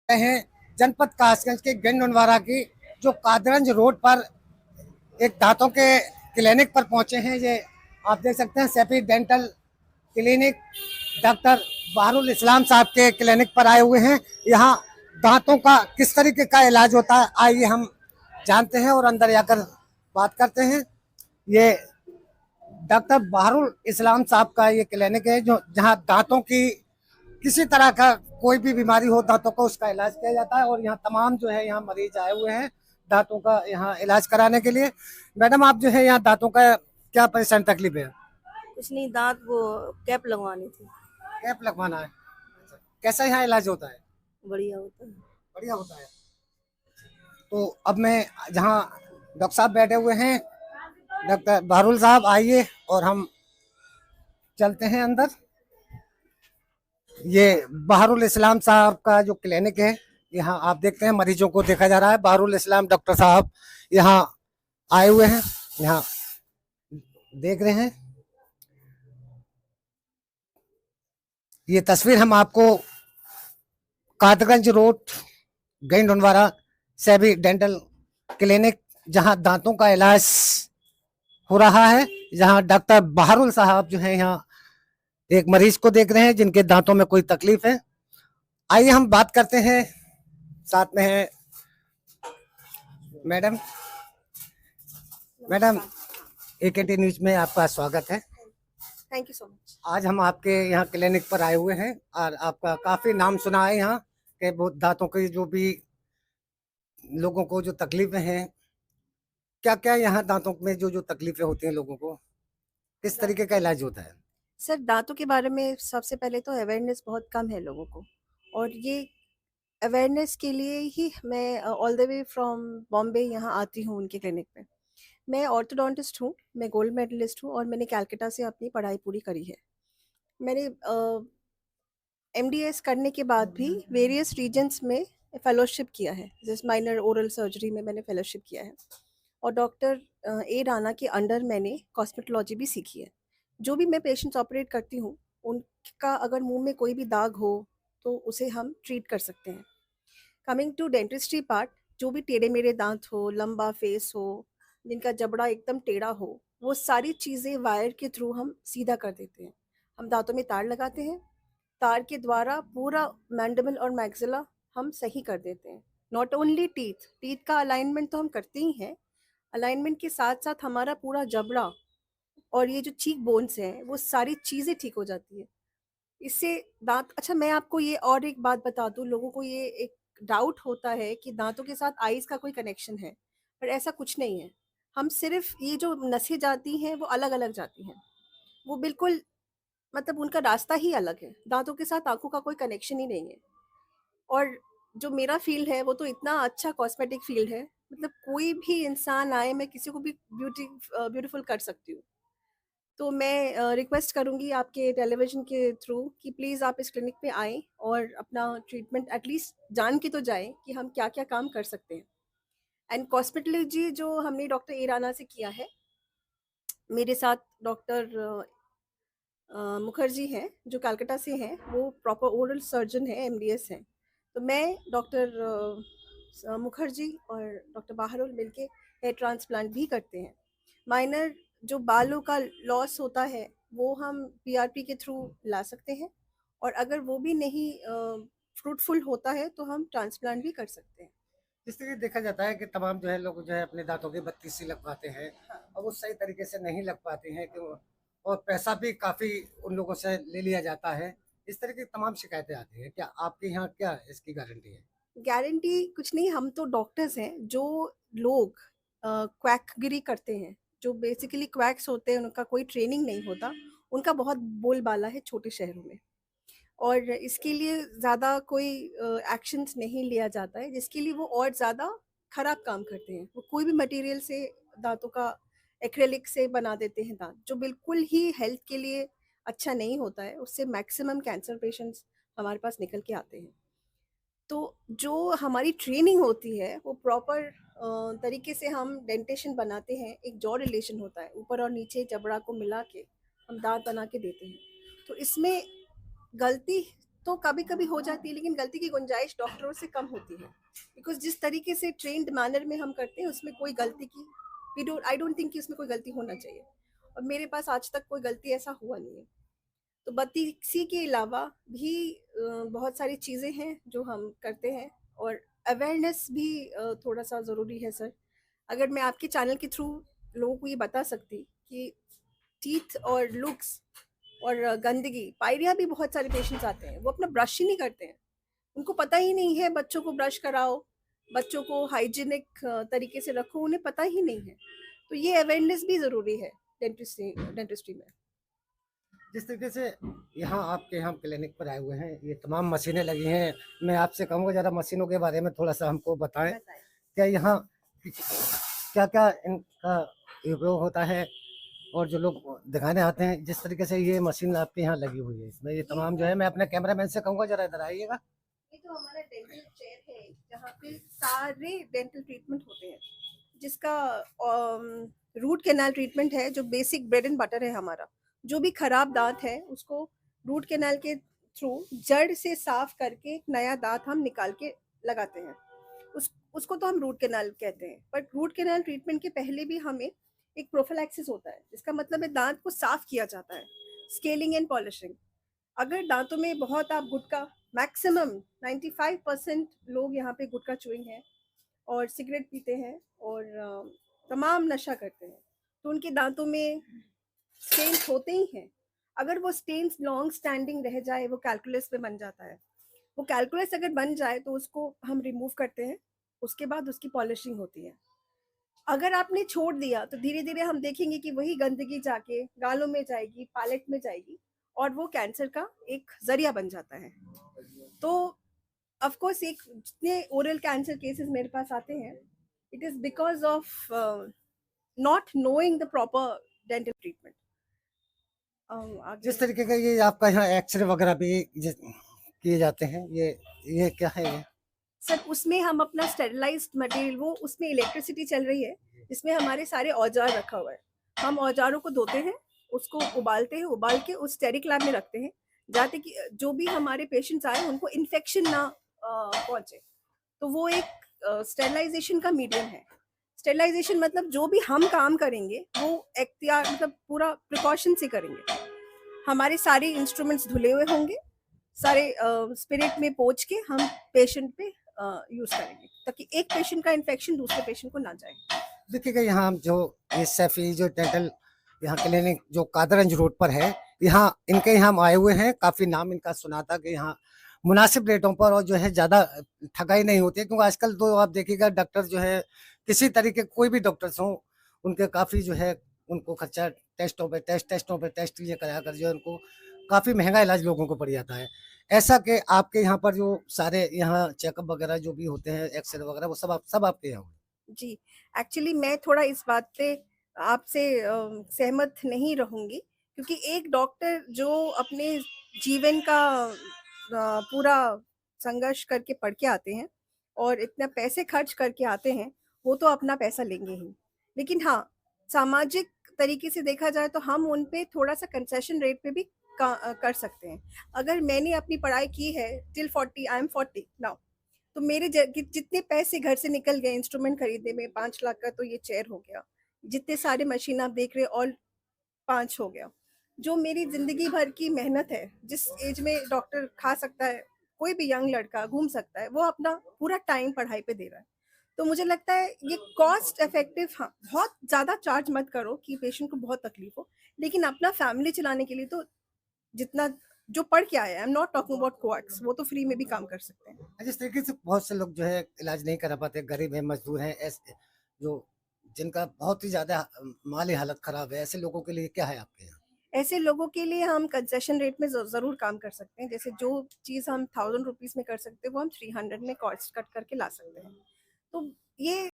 हैं जनपद कासगंज के गंडोनवारा की जो कादरगंज रोड पर एक दांतों के क्लिनिक पर पहुंचे हैं। ये आप देख सकते हैं Saifi dental clinic doctor Baharul इस्लाम साहब के क्लिनिक पर आए हुए हैं। यहाँ दांतों का किस तरीके का इलाज होता है आइए हम जानते हैं और अंदर जाकर बात करते हैं। ये डॉक्टर बहारुल इस्लाम साहब का ये क्लिनिक है जो जहाँ दांतों की किसी तरह का कोई भी बीमारी हो दांतों का उसका इलाज किया जाता है और यहाँ तमाम जो है यहाँ मरीज आए हुए हैं दांतों का यहाँ इलाज कराने के लिए। मैडम आप जो है यहाँ दांतों का क्या परेशान तकलीफ है? कुछ नहीं, दांत वो कैप लगवानी थी। कैप लगवाना है। कैसा यहाँ इलाज होता है? बढ़िया होता है। बढ़िया होता है। तो अब मैं जहाँ डॉक्टर साहब बैठे हुए हैं डॉक्टर बहारुल साहब आइए और हम चलते हैं अंदर। ये बहारुल इस्लाम साहब का जो क्लिनिक है यहाँ आप देखते हैं मरीजों को देखा जा रहा है। बहारुल इस्लाम डॉक्टर साहब यहाँ आए हुए हैं, यहाँ देख रहे हैं। ये तस्वीर हम आपको Qadarganj road Gandonwara Saifi dental clinic जहां दांतों का इलाज हो रहा है, जहां डॉक्टर बहारुल साहब जो है यहाँ एक मरीज को देख रहे हैं जिनके दांतों में कोई तकलीफ है। आइए हम बात करते हैं, साथ में है मैडम। मैडम AKT न्यूज में आपका स्वागत है। Thank you so much. आज हम आपके यहाँ क्लिनिक पर आए हुए हैं और आपका काफी नाम सुना है यहाँ के बहुत दांतों की जो भी लोगों को जो तकलीफें हैं, क्या क्या यहाँ दांतों में जो जो तकलीफें होती हैं लोगों को किस तरीके का इलाज होता है? सर, दांतों के बारे में सबसे पहले तो अवेयरनेस बहुत कम है लोगों को, और ये अवेयरनेस के लिए ही मैं all the way from Bombay यहाँ आती हूँ उनके क्लिनिक पे। मैं ऑर्थोडोंटिस्ट हूँ, मैं गोल्ड मेडलिस्ट हूँ और मैंने कैलकाटा से अपनी पढ़ाई पूरी करी है। मैंने MDS करने के बाद भी वेरियस रीजन्स में फेलोशिप किया है, जैसे माइनर ओरल सर्जरी में मैंने फेलोशिप किया है, और डॉक्टर A राणा के अंडर मैंने कॉस्मेटोलॉजी भी सीखी है। जो भी मैं पेशेंट्स ऑपरेट करती हूँ उनका अगर मुंह में कोई भी दाग हो तो उसे हम ट्रीट कर सकते हैं। कमिंग टू डेंटिस्ट्री पार्ट, जो भी टेढ़े मेढ़े दांत हो, लंबा फेस हो, जिनका जबड़ा एकदम टेढ़ा हो, वो सारी चीज़ें वायर के थ्रू हम सीधा कर देते हैं। हम दांतों में तार लगाते हैं, तार के द्वारा पूरा मैंडिबल और मैक्सिला हम सही कर देते हैं। नॉट ओनली टीथ, टीथ का अलाइनमेंट तो हम करते ही हैं, अलाइनमेंट के साथ साथ हमारा पूरा जबड़ा और ये जो चीक बोन्स हैं वो सारी चीज़ें ठीक हो जाती है इससे। दांत, अच्छा मैं आपको ये और एक बात बता दूं, लोगों को ये एक डाउट होता है कि दांतों के साथ आईज का कोई कनेक्शन है, पर ऐसा कुछ नहीं है। हम सिर्फ ये जो नसें जाती हैं वो अलग अलग जाती हैं, वो बिल्कुल मतलब उनका रास्ता ही अलग है। दांतों के साथ आंखों का कोई कनेक्शन ही नहीं है। और जो मेरा फील्ड है वो तो इतना अच्छा कॉस्मेटिक फील्ड है, मतलब कोई भी इंसान आए, मैं किसी को भी ब्यूटीफुल कर सकती हूँ। तो मैं रिक्वेस्ट करूँगी आपके टेलीविज़न के थ्रू कि प्लीज़ आप इस क्लिनिक पे आएँ और अपना ट्रीटमेंट एटलीस्ट जान के तो जाएँ कि हम क्या-क्या काम कर सकते हैं। एंड कॉस्मेटोलॉजी जो हमने डॉक्टर ए राना से किया है, मेरे साथ डॉक्टर मुखर्जी हैं जो कलकत्ता से हैं, वो प्रॉपर ओरल सर्जन हैं, MDS हैं। तो मैं डॉक्टर मुखर्जी और डॉक्टर बहारुल मिलके हेयर ट्रांसप्लांट भी करते हैं। माइनर जो बालों का लॉस होता है वो हम PRP के थ्रू ला सकते हैं, और अगर वो भी नहीं फ्रूटफुल होता है तो हम ट्रांसप्लांट भी कर सकते हैं। इस तरीके देखा जाता है कि तमाम जो है लोग जो है अपने दांतों की 32 लगवाते हैं और वो सही तरीके से नहीं लग पाते हैं कि और पैसा भी काफी उन लोगों से ले लिया जाता है। इस तरह की तमाम शिकायतें आती हैं, क्या आपके यहाँ क्या इसकी गारंटी है? गारंटी कुछ नहीं, हम तो डॉक्टर्स हैं। जो लोग क्वैकगिरी करते हैं, जो बेसिकली क्वैक्स होते हैं, उनका कोई ट्रेनिंग नहीं होता, उनका बहुत बोलबाला है छोटे शहरों में, और इसके लिए ज़्यादा कोई एक्शंस नहीं लिया जाता है, जिसके लिए वो और ज़्यादा खराब काम करते हैं। वो कोई भी मटेरियल से दांतों का एक्रेलिक से बना देते हैं दांत, जो बिल्कुल ही हेल्थ के लिए अच्छा नहीं होता है। उससे मैक्सिमम कैंसर पेशेंट्स हमारे पास निकल के आते हैं। तो जो हमारी ट्रेनिंग होती है वो प्रॉपर तरीके से हम डेंटेशन बनाते हैं। एक जॉ रिलेशन होता है, ऊपर और नीचे जबड़ा को मिला के हम दांत बना के देते हैं। तो इसमें गलती तो कभी कभी हो जाती है, लेकिन गलती की गुंजाइश डॉक्टरों से कम होती है, बिकॉज जिस तरीके से ट्रेन्ड मैनर में हम करते हैं उसमें कोई गलती की आई डोंट थिंक कि उसमें कोई गलती होना चाहिए, और मेरे पास आज तक कोई गलती ऐसा हुआ नहीं है। तो बत्तीसी के अलावा भी बहुत सारी चीज़ें हैं जो हम करते हैं, और अवेयरनेस भी थोड़ा सा ज़रूरी है सर। अगर मैं आपके चैनल के थ्रू लोगों को ये बता सकती कि टीथ और लुक्स और गंदगी, पायरिया भी बहुत सारे पेशेंट्स आते हैं, वो अपना ब्रश ही नहीं करते हैं, उनको पता ही नहीं है। बच्चों को ब्रश कराओ, बच्चों को हाइजीनिक तरीके से रखो, उन्हें पता ही नहीं है। तो ये अवेयरनेस भी ज़रूरी है डेंटिस्ट्री में। जिस तरीके से यहाँ आपके यहाँ क्लिनिक पर आए हुए हैं, ये तमाम मशीनें लगी हैं, मैं आपसे कहूँगा ज़रा मशीनों के बारे में थोड़ा सा हमको बताएं। क्या यहाँ क्या क्या इनका उपयोग होता है, और जो लोग दिखाने आते हैं, जिस तरीके से ये मशीन आपके यहाँ लगी हुई है, इसमें ये तमाम जो है, मैं अपने कैमरामैन से कहूँगा जरा इधर आइएगा। ये तो हमारा डेंटल चेयर है जहाँ पे सारे डेंटल ट्रीटमेंट होते हैं, जिसका रूट कैनाल ट्रीटमेंट है, जो बेसिक ब्रेड एंड बटर है हमारा। जो भी खराब दांत है उसको रूट कैनाल के थ्रू जड़ से साफ करके एक नया दांत हम निकाल के लगाते हैं। उसको तो हम रूट कैनाल कहते हैं, बट रूट कैनाल ट्रीटमेंट के पहले भी हमें एक प्रोफिलैक्सिस होता है, जिसका मतलब है दांत को साफ किया जाता है, स्केलिंग एंड पॉलिशिंग। अगर दांतों में बहुत आप गुटखा, मैक्सिमम 95% लोग यहाँ पे गुटखा चुइंग हैं और सिगरेट पीते हैं और तमाम नशा करते हैं, तो उनके दांतों में स्टेन्स होते ही हैं। अगर वो स्टेन्स लॉन्ग स्टैंडिंग रह जाए, वो कैलकुलस में बन जाता है। वो कैलकुलस अगर बन जाए तो उसको हम रिमूव करते हैं, उसके बाद उसकी पॉलिशिंग होती है। अगर आपने छोड़ दिया तो धीरे धीरे हम देखेंगे कि वही गंदगी जाके गालों में जाएगी, पैलेट में जाएगी, और वो कैंसर का एक जरिया बन जाता है। तो ऑफ कोर्स एक जितने ओरल कैंसर केसेस मेरे पास आते हैं, it is because of not knowing the proper dental treatment. जिस तरीके का ये आपका यहाँ एक्सरे वगैरह भी किए जाते हैं, ये क्या है ये? सर उसमें हम अपना स्टेरिलाइज्ड मटेरियल, वो उसमें इलेक्ट्रिसिटी चल रही है, जिसमें हमारे सारे औजार रखा हुआ है। हम औजारों को धोते हैं, उसको उबालते हैं, उबाल के उस स्टेरिक लैब में रखते हैं, जाते कि जो भी हमारे पेशेंट्स आए उनको इन्फेक्शन ना पहुंचे। तो वो एक स्टेरिलाइजेशन का मीडियम है। स्टेरिलाइजेशन मतलब जो भी हम काम करेंगे वो एख्तियार मतलब पूरा प्रिकॉशन से करेंगे। हमारे सारे इंस्ट्रूमेंट्स धुले हुए होंगे, सारे स्पिरिट में पोंछ के हम पेशेंट पे यूज करेंगे, ताकि एक पेशेंट का इन्फेक्शन दूसरे पेशेंट को ना जाए। देखिएगा यहाँ जो ये सैफी जो डेंटल यहाँ क्लिनिक जो कादरगंज रोड पर है, यहाँ इनके यहाँ हम आए हुए हैं, काफी नाम इनका सुना था कि यहाँ मुनासिब रेटों पर और जो है ज्यादा ठगाई नहीं होती है, क्योंकि आजकल तो आप देखिएगा डॉक्टर जो है किसी तरीके कोई भी डॉक्टर्स हों, उनके काफी जो है उनको खर्चा टेस्टों पे टेस्ट ये करा कर जो है उनको काफी महंगा इलाज लोगों को पड़ जाता है। ऐसा कि आपके यहाँ पर जो सारे यहाँ चेकअप वगैरह जो भी होते हैं, एक्सरे वगैरह, वो सब आपके यहाँ? जी, एक्चुअली मैं थोड़ा इस बात पे आपसे सहमत नहीं रहूँगी, क्योंकि एक डॉक्टर जो अपने जीवन का पूरा संघर्ष करके पढ़ के आते हैं और इतना पैसे खर्च करके आते हैं, वो तो अपना पैसा लेंगे ही। लेकिन हाँ, सामाजिक तरीके से देखा जाए तो हम उन पे थोड़ा-सा कंसेशन रेट पे भी कर सकते हैं। अगर मैंने अपनी पढ़ाई की है टिल 40, आई एम 40 नाउ, तो मेरे जितने पैसे घर से निकल गए इंस्ट्रूमेंट खरीदने में, 5 लाख का तो ये चेयर हो गया, जितने सारे मशीन आप देख रहे हो ऑल 5 हो गया। जो मेरी जिंदगी भर की मेहनत है, जिस एज में डॉक्टर खा सकता है, कोई भी यंग लड़का घूम सकता है, वो अपना पूरा टाइम पढ़ाई पे दे रहा है। तो मुझे लगता है ये कॉस्ट इफेक्टिव, हाँ, बहुत ज़्यादा चार्ज मत करो कि पेशेंट को बहुत तकलीफ हो, लेकिन अपना फैमिली चलाने के लिए तो जितना जो पढ़ के आया है, I am not talking about coax, वो तो फ्री में भी काम कर सकते हैं। जिस तरीके से बहुत से लोग जो है इलाज नहीं करा पाते, गरीब हैं, मजदूर हैं, ऐसे जो जिनका बहुत ही ज्यादा माली हालत खराब है, ऐसे लोगों के लिए क्या है आपके यहाँ? ऐसे लोगों के लिए हम कंसेशन रेट में ज़रूर काम कर सकते हैं। जैसे जो चीज़ हम 1000 रुपीज़ में कर सकते हैं, वो हम 300 में कॉस्ट कट करके ला सकते हैं। तो ये